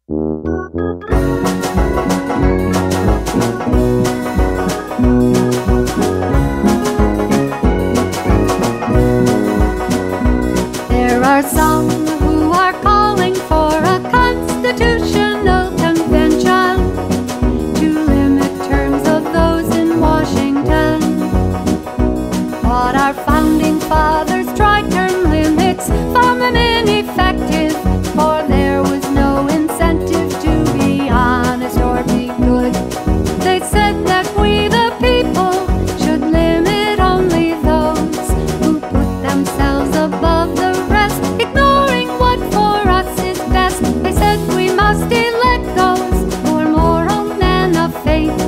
There are some who are calling for a constitutional convention to limit terms of those in Washington. But our founding fathers tried term limits, found them ineffective, for there was no incentive to be honest or be good. They said that we the people should limit only those who put themselves above the rest, ignoring what for us is best. They said we must elect those who are moral men of faith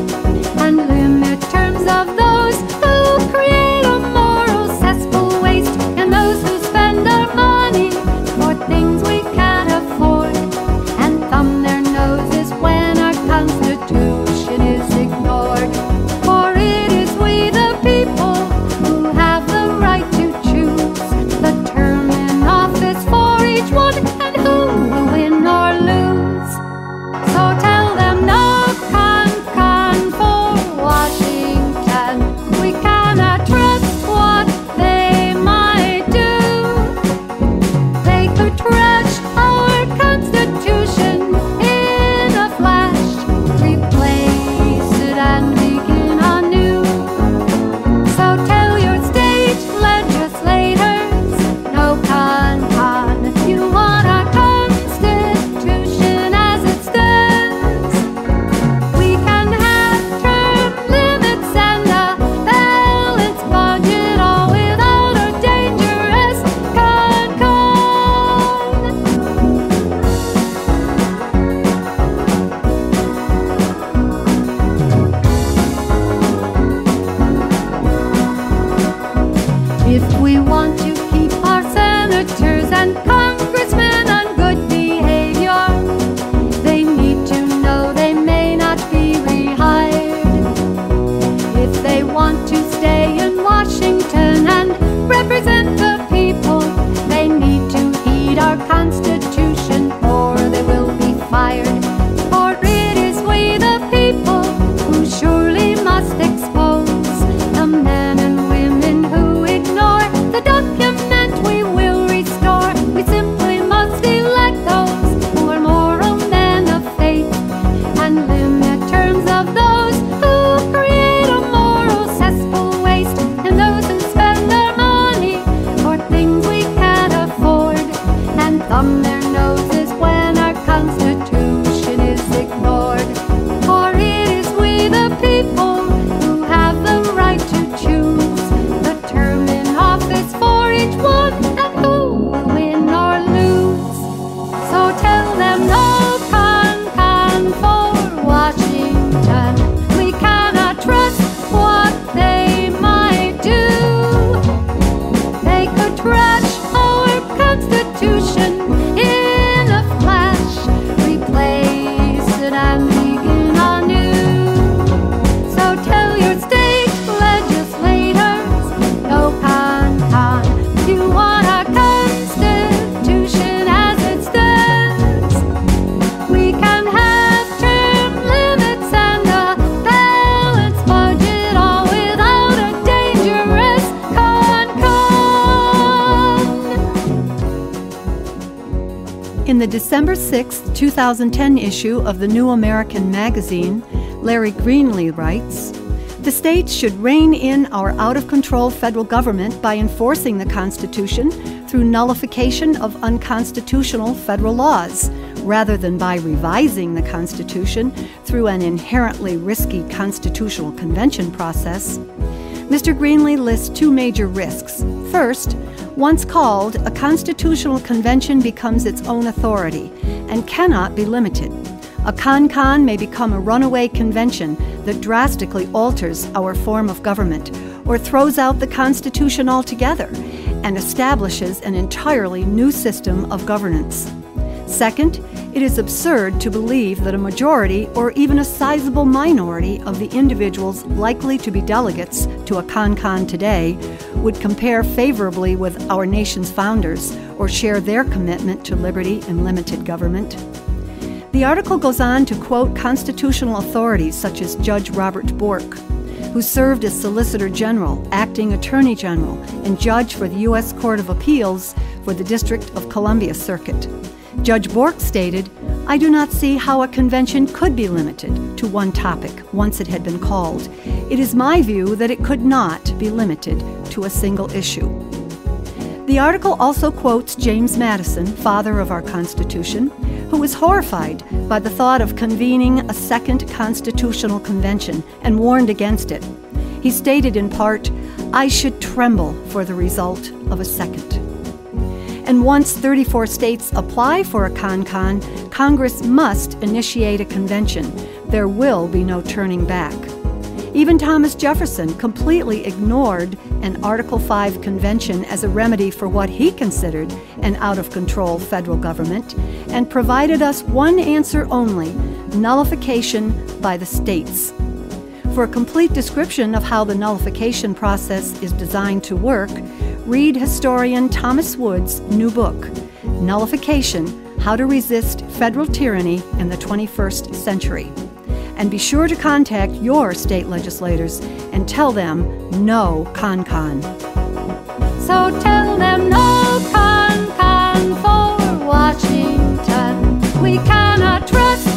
and limit terms of those who create a moral cesspool waste, and those who spend our money for things we can't afford and thumb their noses when our Constitution is ignored. For it is we the people who have the right to choose the term in office for each one and who will win or lose. So tell them no con for Washington. We cannot trust what they might do. They could trash our Constitution in a flash, replace it and begin anew. So tell your state legislators, no con. You want our Constitution as it stands. We can have term limits and a balanced budget, all without a dangerous con. If we want to keep our senators and congressmen on good behavior, they need to know they may not be rehired. If they want to stay in Washington and represent the people, they need to heed our Constitution or they will be fired. For it is we the people who surely must expose the men and women who ignore the document we will restore. We simply must elect those who are moral men of faith and limit terms of those who create a moral cesspool waste, and those who spend their money for things we can't afford and thumb their noses when our Constitution is ignored. For it is we the people who have the right to choose the term in office for each one and who will win or lose. So tell them no con for Washington. We cannot trust what they might do. They could trash our Constitution in a flash, replace it and begin anew. So tell your state legislators, no con. You want our Constitution as it stands. We can have term limits and a balanced budget, all without a dangerous con. In the December 6, 2010 issue of the New American Magazine, Larry Greenlee writes, "The states should rein in our out-of-control federal government by enforcing the Constitution through nullification of unconstitutional federal laws, rather than by revising the Constitution through an inherently risky constitutional convention process." Mr. Greenlee lists two major risks. First, once called, a constitutional convention becomes its own authority and cannot be limited. A con may become a runaway convention that drastically alters our form of government or throws out the Constitution altogether and establishes an entirely new system of governance. Second, it is absurd to believe that a majority or even a sizable minority of the individuals likely to be delegates to a con today would compare favorably with our nation's founders or share their commitment to liberty and limited government. The article goes on to quote constitutional authorities such as Judge Robert Bork, who served as Solicitor General, Acting Attorney General, and Judge for the U.S. Court of Appeals for the District of Columbia Circuit. Judge Bork stated, "I do not see how a convention could be limited to one topic once it had been called. It is my view that it could not be limited to a single issue." The article also quotes James Madison, father of our Constitution, who was horrified by the thought of convening a second constitutional convention and warned against it. He stated in part, "I should tremble for the result of a second." And once 34 states apply for a CONCON, Congress must initiate a convention. There will be no turning back. Even Thomas Jefferson completely ignored an Article 5 convention as a remedy for what he considered an out-of-control federal government, and provided us one answer only: nullification by the states. For a complete description of how the nullification process is designed to work, read historian Thomas Wood's new book, Nullification: How to Resist Federal Tyranny in the 21st Century. And be sure to contact your state legislators and tell them no CONCON. So tell them no CONCON for Washington. We cannot trust